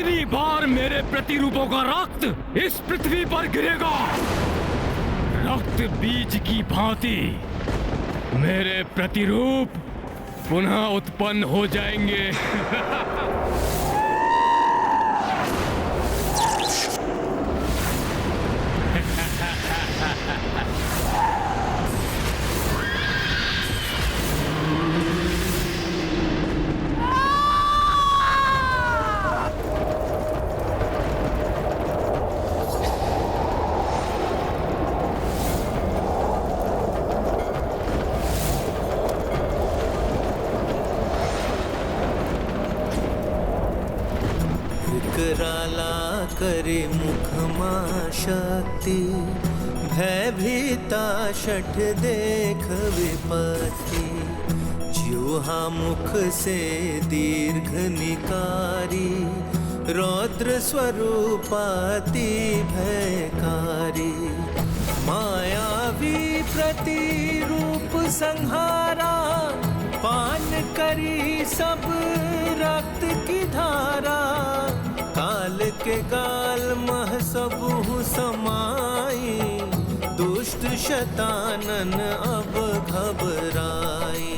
जितनी बार मेरे प्रतिरूपों का रक्त इस पृथ्वी पर गिरेगा, रक्त बीज की भांति मेरे प्रतिरूप पुनः उत्पन्न हो जाएंगे। विकराला करे मुखमा शक्ति, भयभीता शठ देख विपत्ति। ज्यूहा मुख से दीर्घ निकारी, रौद्र स्वरूपाति भयकारी। मायावी प्रतिरूप संहारा, पान करी सब रक्त की धारा। काल के गाल मह सबहु समाई, दुष्ट शतानन अब घबराई।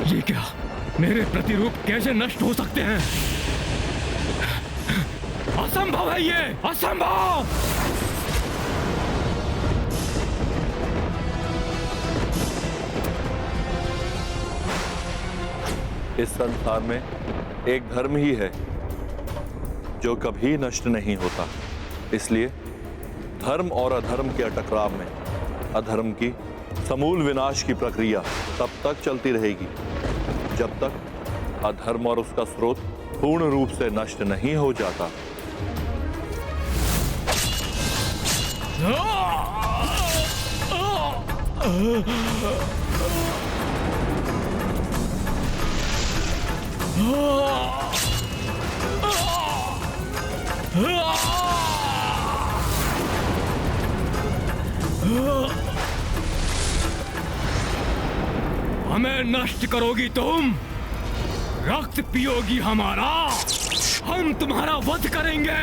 ये क्या? मेरे प्रतिरूप कैसे नष्ट हो सकते हैं? असंभव है ये, असंभव! इस संसार में एक धर्म ही है जो कभी नष्ट नहीं होता। इसलिए धर्म और अधर्म के टकराव में अधर्म की समूल विनाश की प्रक्रिया तब तक चलती रहेगी जब तक अधर्म और उसका स्रोत पूर्ण रूप से नष्ट नहीं हो जाता। हमें नष्ट करोगी तुम, रक्त पियोगी हमारा, हम तुम्हारा वध करेंगे।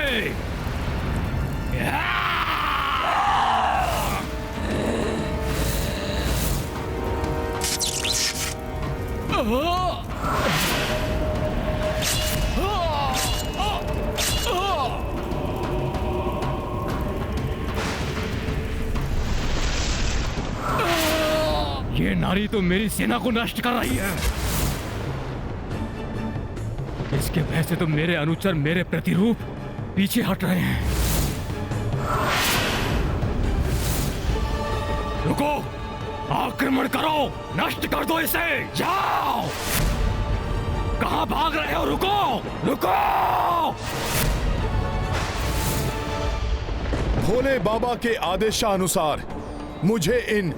ये नारी तो मेरी सेना को नष्ट कर रही है। इसके भय से तो मेरे अनुचर, मेरे प्रतिरूप पीछे हट रहे हैं। रुको, आक्रमण करो, नष्ट कर दो इसे, जाओ! कहां भाग रहे हो? रुको, रुको! भोले बाबा के आदेशानुसार मुझे इन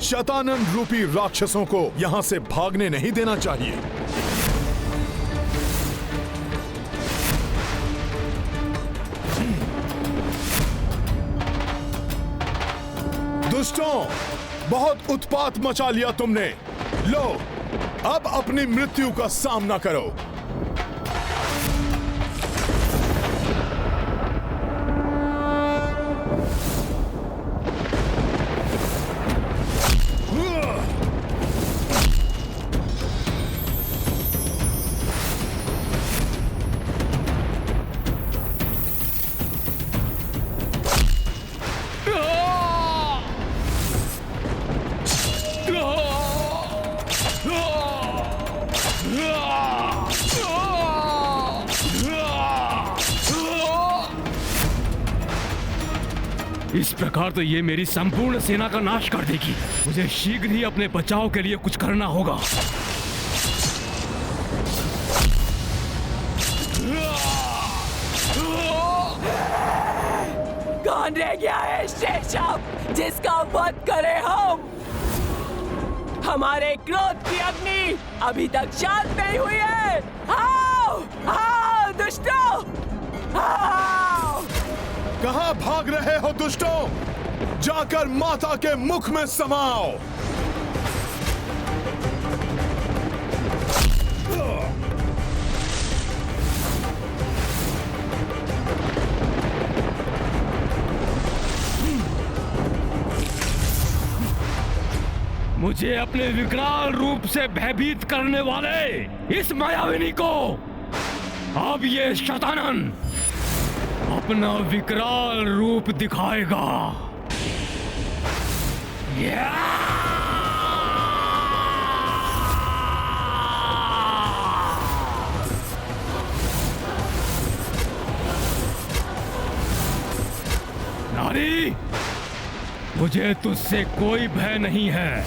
शतानन रूपी राक्षसों को यहां से भागने नहीं देना चाहिए। दुष्टों, बहुत उत्पात मचा लिया तुमने। लो, अब अपनी मृत्यु का सामना करो। इस प्रकार तो ये मेरी संपूर्ण सेना का नाश कर देगी। मुझे शीघ्र ही अपने बचाव के लिए कुछ करना होगा। कौन रह गया है शेषव जिसका वध करे हम? हमारे क्रोध की अग्नि अभी तक शांत नहीं हुई है। आओ, आओ दुष्टों, आओ! कहां भाग रहे हो दुष्टों? जाकर माता के मुख में समाओ। मुझे अपने विकराल रूप से भयभीत करने वाले इस मायाविनी को अब ये शतानन अपना विकराल रूप दिखाएगा। नारी, मुझे तुझसे कोई भय नहीं है,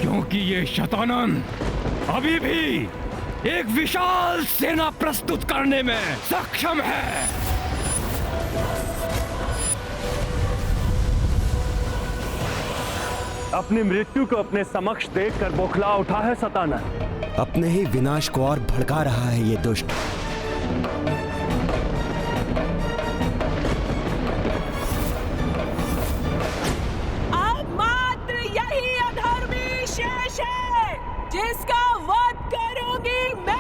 क्योंकि ये शतानन अभी भी एक विशाल सेना प्रस्तुत करने में सक्षम है। अपनी मृत्यु को अपने समक्ष देखकर बौखला उठा है शतानन। अपने ही विनाश को और भड़का रहा है ये दुष्ट। अब मात्र यही अधर्मी शेष है जिसका वध करूंगी मैं।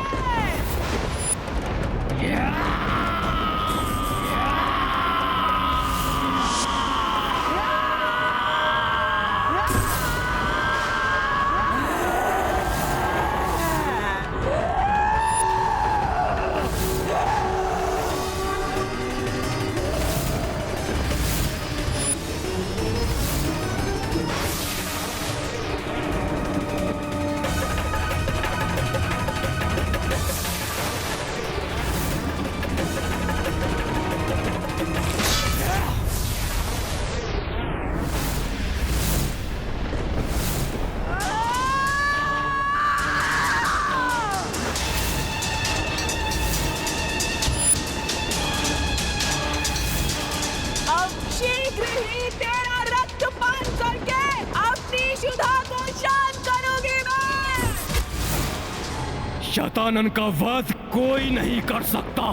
शतानन का वध कोई नहीं कर सकता,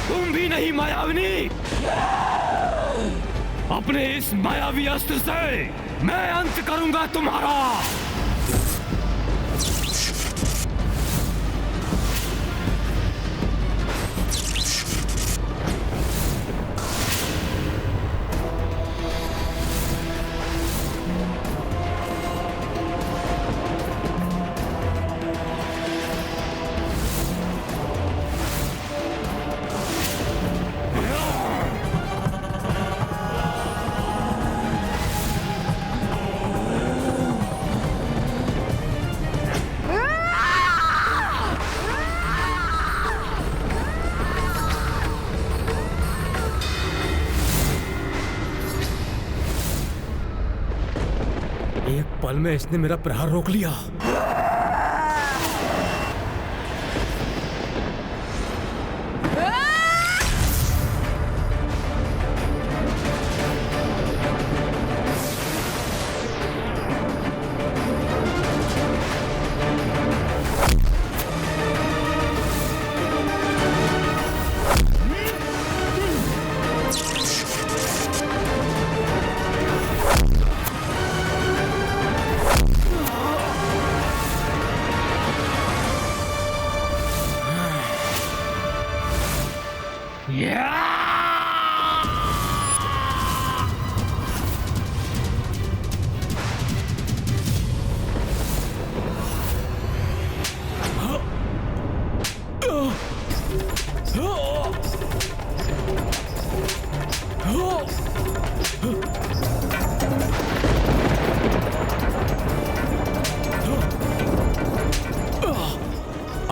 तुम भी नहीं मायाविनी। अपने इस मायावी अस्त्र से मैं अंत करूंगा तुम्हारा। एक पल में इसने मेरा प्रहार रोक लिया।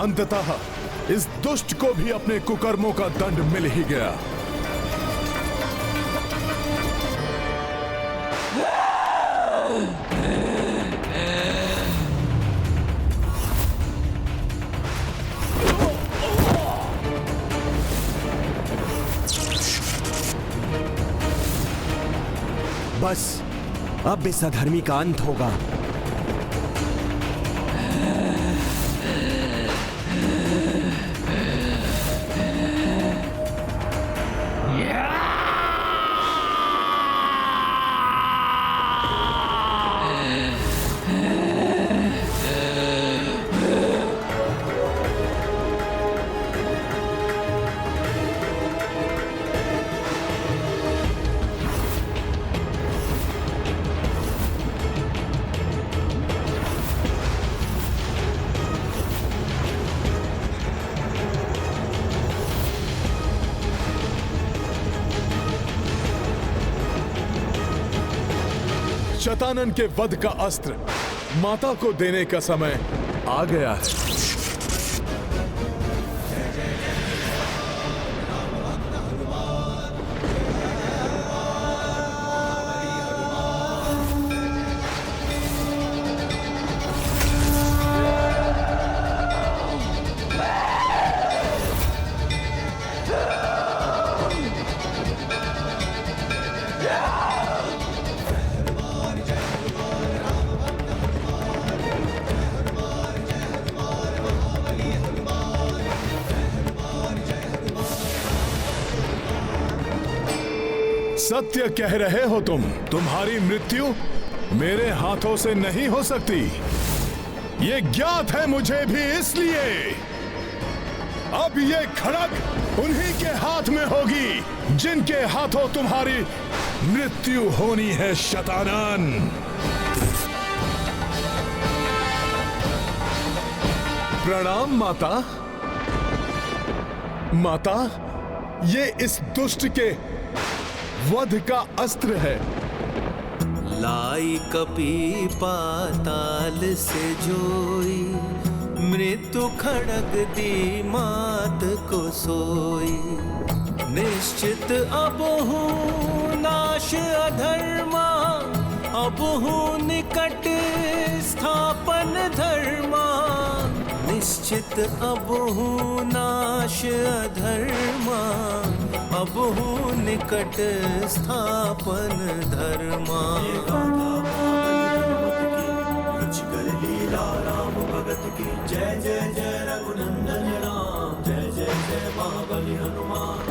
अंततः इस दुष्ट को भी अपने कुकर्मों का दंड मिल ही गया। बस अब इस अधर्मी का अंत होगा। शतानन के वध का अस्त्र माता को देने का समय आ गया है। सत्य कह रहे हो तुम। तुम्हारी मृत्यु मेरे हाथों से नहीं हो सकती। ये ज्ञात है मुझे भी, इसलिए अब ये खड़ग उन्हीं के हाथ में होगी जिनके हाथों तुम्हारी मृत्यु होनी है शतानन। प्रणाम माता। माता, ये इस दुष्ट के वध का अस्त्र है। लाई कपी पाताल से जोई, मृत्यु खड़ग दी मात को सोई। निश्चित अब हूँ नाश अधर्मा, अब हूँ निकट स्थापन धर्मा। निश्चित अब हूँ नाश अधर्मा, अब हूँ निकट स्थापन धर्मा। लीला राम भगत की जय जय जय रघुनंदन राम, जय जय जय महाबली हनुमान।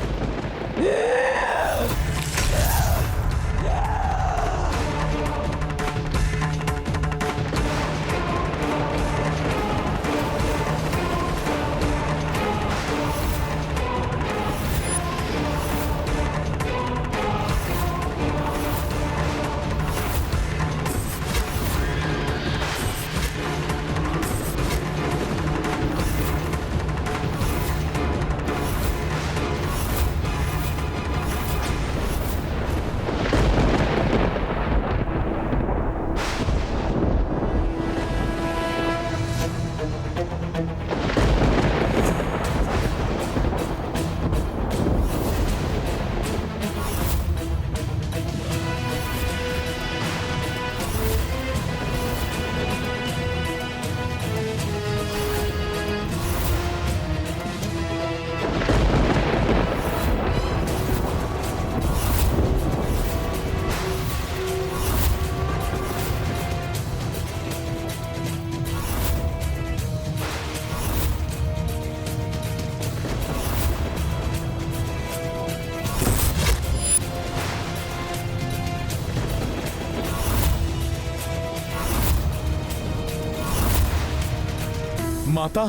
माता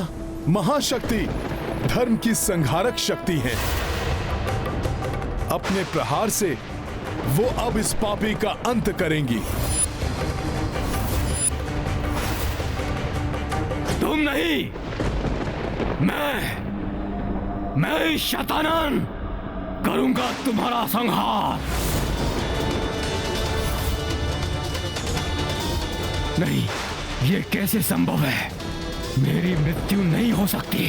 महाशक्ति धर्म की संहारक शक्ति है। अपने प्रहार से वो अब इस पापी का अंत करेंगी। तुम नहीं, मैं शतानन करूंगा तुम्हारा संहार। नहीं, ये कैसे संभव है? मेरी मृत्यु नहीं हो सकती।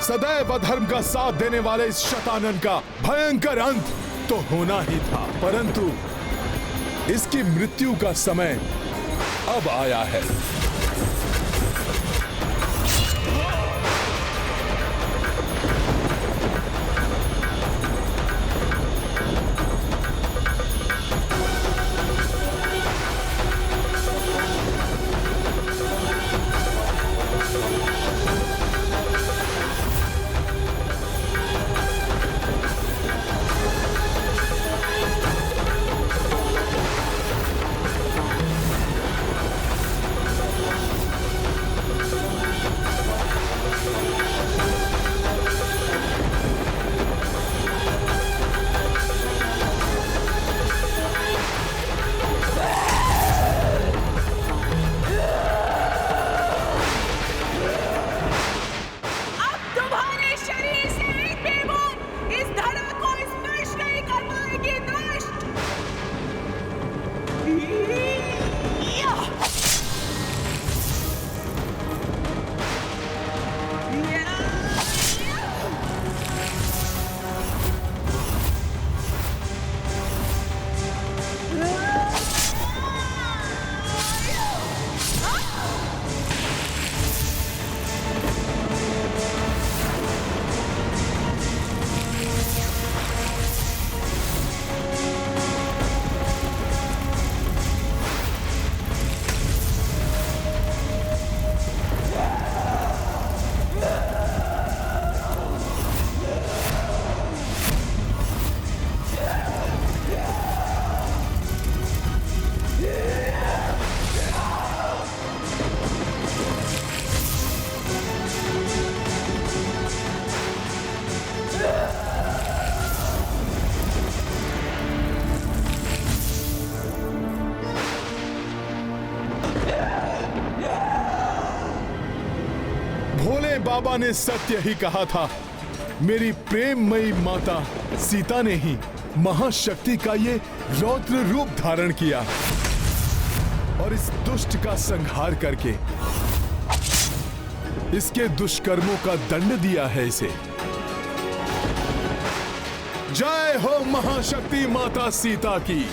सदैव अधर्म का साथ देने वाले इस शतानन का भयंकर अंत तो होना ही था, परंतु इसकी मृत्यु का समय अब आया है। पुराने बाबा ने सत्य ही कहा था। मेरी प्रेममयी माता सीता ने ही महाशक्ति का ये रौद्र रूप धारण किया और इस दुष्ट का संहार करके इसके दुष्कर्मों का दंड दिया है इसे। जय हो महाशक्ति माता सीता की।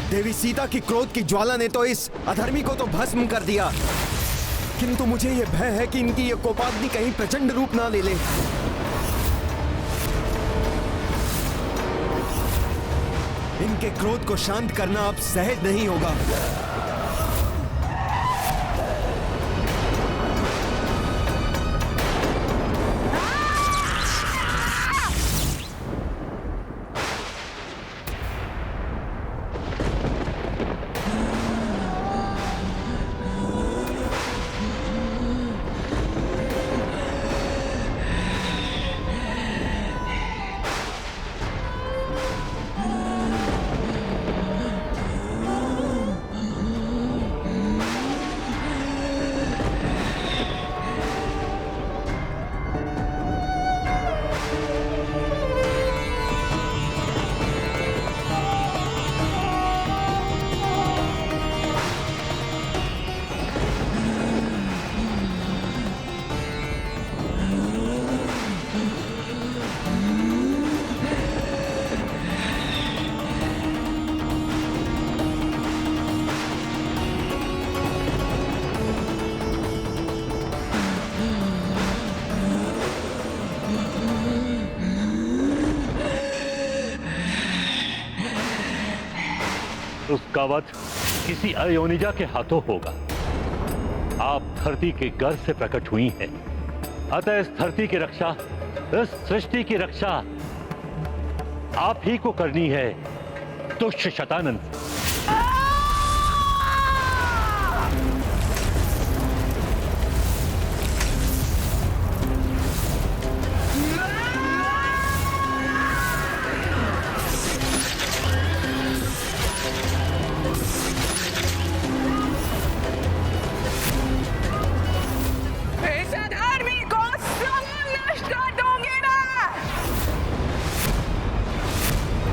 देवी सीता की क्रोध की ज्वाला ने तो इस अधर्मी को तो भस्म कर दिया, किंतु मुझे यह भय है कि इनकी ये कोपाग्नि कहीं प्रचंड रूप ना ले ले। इनके क्रोध को शांत करना अब सहज नहीं होगा। उसका वध किसी अयोनिजा के हाथों होगा। आप धरती के गर्भ से प्रकट हुई हैं, अतः इस धरती की रक्षा, इस सृष्टि की रक्षा आप ही को करनी है दुष्ट शतानन।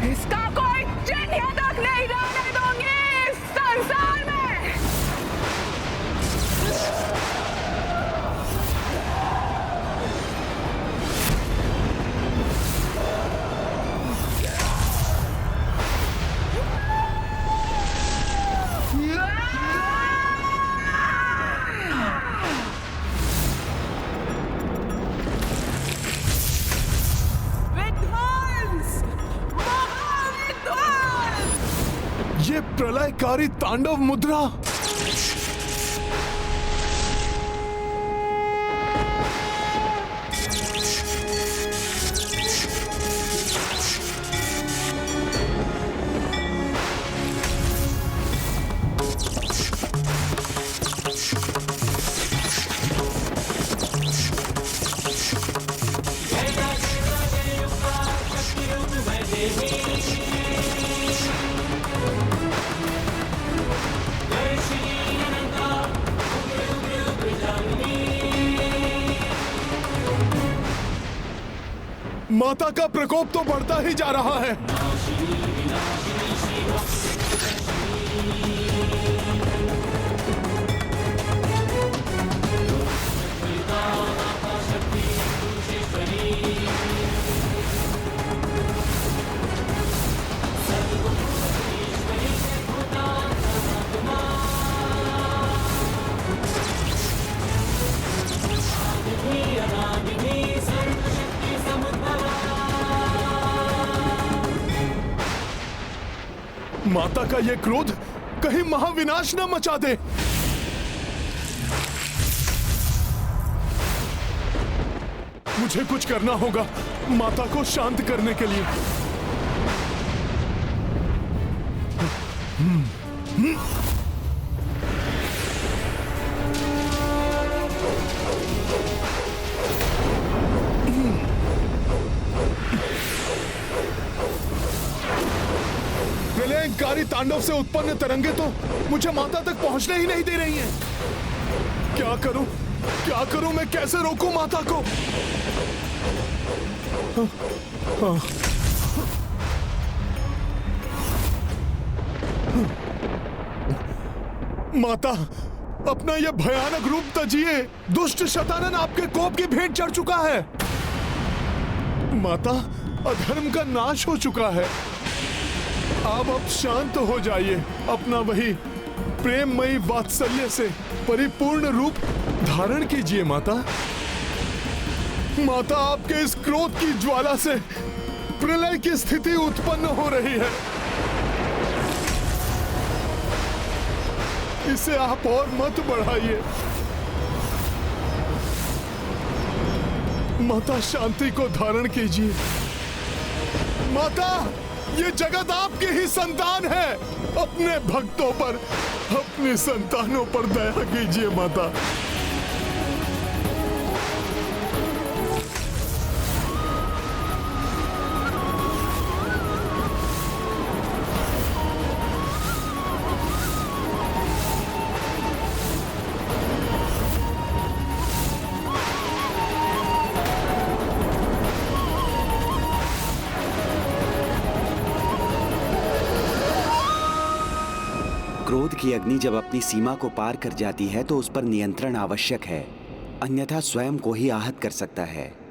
इसका कोई चिन्ह तक नहीं रहने दूंगी इस संसार में। ये प्रलयकारी तांडव मुद्रा। माता का प्रकोप तो बढ़ता ही जा रहा है। माता का यह क्रोध कहीं महाविनाश न मचा दे। मुझे कुछ करना होगा माता को शांत करने के लिए। प्रलयकारी तांडव से उत्पन्न तरंगे तो मुझे माता तक पहुंचने ही नहीं दे रही हैं। क्या करूं? क्या करूं? मैं कैसे रोकूं माता को? माता, अपना यह भयानक रूप तजिए। दुष्ट शतानन आपके कोप की भेंट चढ़ चुका है। माता, अधर्म का नाश हो चुका है। आप अब शांत हो जाइए। अपना वही प्रेममयी वात्सल्य से परिपूर्ण रूप धारण कीजिए माता। माता, आपके इस क्रोध की ज्वाला से प्रलय की स्थिति उत्पन्न हो रही है। इसे आप और मत बढ़ाइए। माता, शांति को धारण कीजिए। माता, ये जगत आपकी ही संतान है। अपने भक्तों पर, अपने संतानों पर दया कीजिए माता। क्रोध की अग्नि जब अपनी सीमा को पार कर जाती है तो उस पर नियंत्रण आवश्यक है, अन्यथा स्वयं को ही आहत कर सकता है।